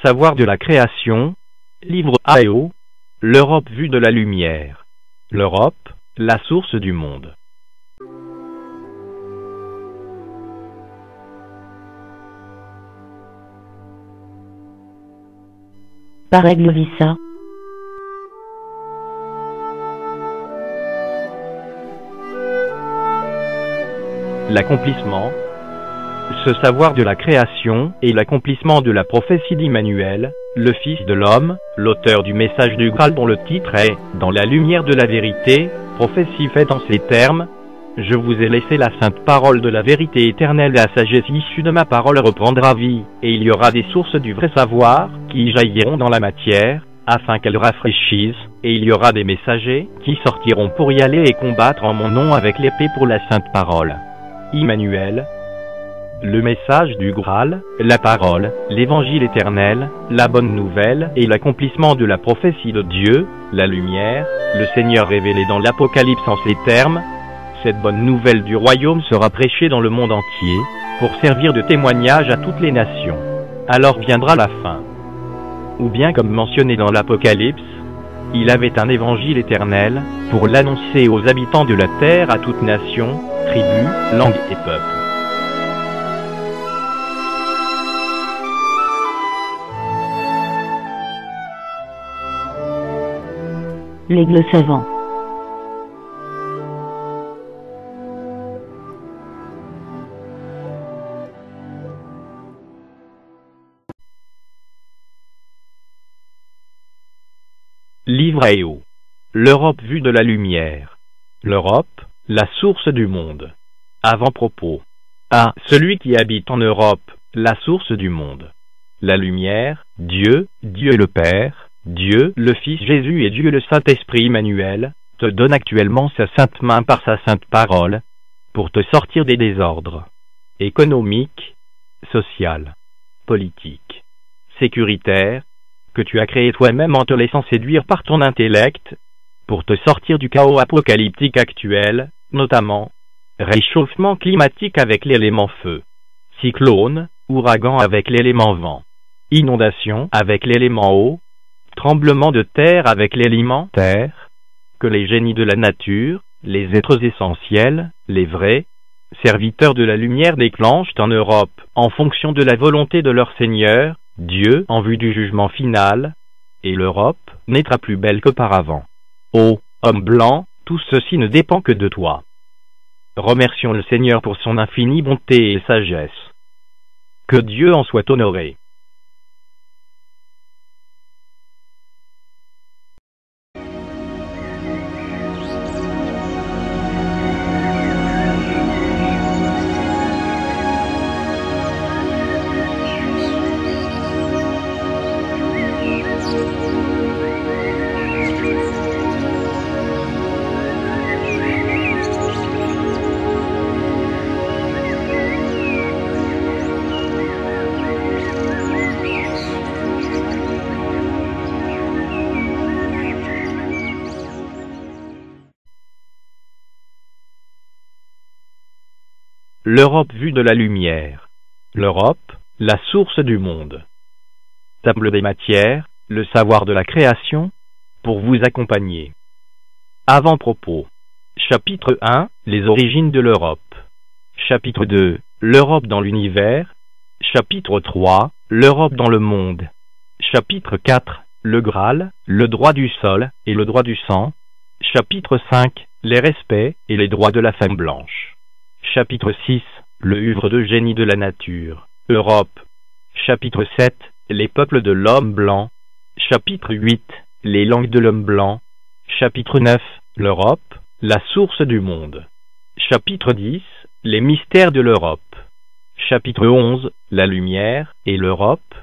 savoir de la création, livre AO, l'Europe vue de la lumière. L'Europe, la source du monde. Pareglovissa. L'accomplissement. Ce savoir de la création est l'accomplissement de la prophétie d'Immanuel, le Fils de l'homme, l'auteur du message du Graal dont le titre est « Dans la lumière de la vérité », prophétie faite en ces termes. Je vous ai laissé la sainte parole de la vérité éternelle, la sagesse issue de ma parole reprendra vie, et il y aura des sources du vrai savoir, qui jailliront dans la matière, afin qu'elle rafraîchisse, et il y aura des messagers, qui sortiront pour y aller et combattre en mon nom avec l'épée pour la sainte parole. Immanuel. Le message du Graal, la parole, l'évangile éternel, la bonne nouvelle et l'accomplissement de la prophétie de Dieu, la lumière, le Seigneur révélé dans l'Apocalypse en ces termes. Cette bonne nouvelle du royaume sera prêchée dans le monde entier, pour servir de témoignage à toutes les nations. Alors viendra la fin. Ou bien comme mentionné dans l'Apocalypse, il avait un évangile éternel, pour l'annoncer aux habitants de la terre à toute nation, tribu, langue et peuple. L'aigle savant. Livre AO. L'Europe vue de la lumière. L'Europe, la source du monde. Avant-propos. A. Celui qui habite en Europe, la source du monde. La lumière, Dieu, Dieu le Père, Dieu le Fils Jésus et Dieu le Saint-Esprit Emmanuel, te donne actuellement sa sainte main par sa sainte parole, pour te sortir des désordres économiques, social, politique, sécuritaire, que tu as créé toi-même en te laissant séduire par ton intellect, pour te sortir du chaos apocalyptique actuel, notamment réchauffement climatique avec l'élément feu, cyclone, ouragan avec l'élément vent, inondation avec l'élément eau, tremblement de terre avec l'élément terre, que les génies de la nature, les êtres essentiels, les vrais, serviteurs de la lumière déclenchent en Europe, en fonction de la volonté de leur Seigneur, Dieu, en vue du jugement final, et l'Europe naîtra plus belle qu'auparavant. Ô homme blanc, tout ceci ne dépend que de toi. Remercions le Seigneur pour son infinie bonté et sagesse. Que Dieu en soit honoré. L'Europe vue de la lumière. L'Europe, la source du monde. Table des matières, le savoir de la création, pour vous accompagner. Avant-propos. Chapitre 1, les origines de l'Europe. Chapitre 2, l'Europe dans l'univers. Chapitre 3, l'Europe dans le monde. Chapitre 4, le Graal, le droit du sol et le droit du sang. Chapitre 5, les respects et les droits de la femme blanche. Chapitre 6, le œuvre de génie de la nature, Europe. Chapitre 7, les peuples de l'homme blanc. Chapitre 8, les langues de l'homme blanc. Chapitre 9, l'Europe, la source du monde. Chapitre 10, les mystères de l'Europe. Chapitre 11, la lumière et l'Europe.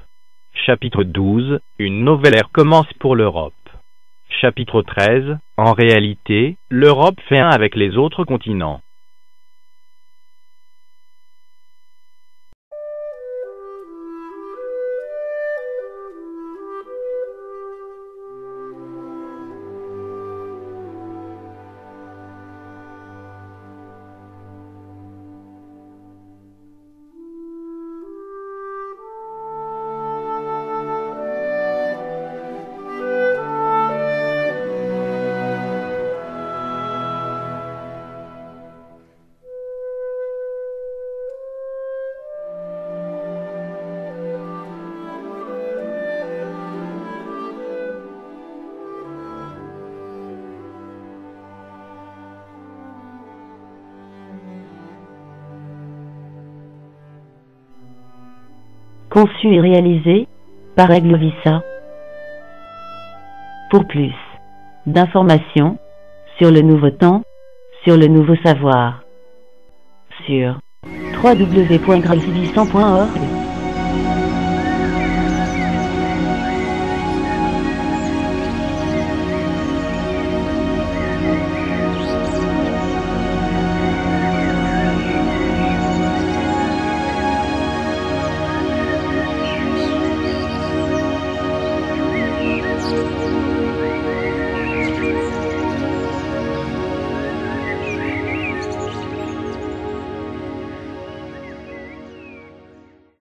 Chapitre 12, une nouvelle ère commence pour l'Europe. Chapitre 13, en réalité, l'Europe fait un avec les autres continents. Conçu et réalisé par Aigle Vissa. Pour plus d'informations sur le nouveau temps, sur le nouveau savoir, sur www.gracevissant.org.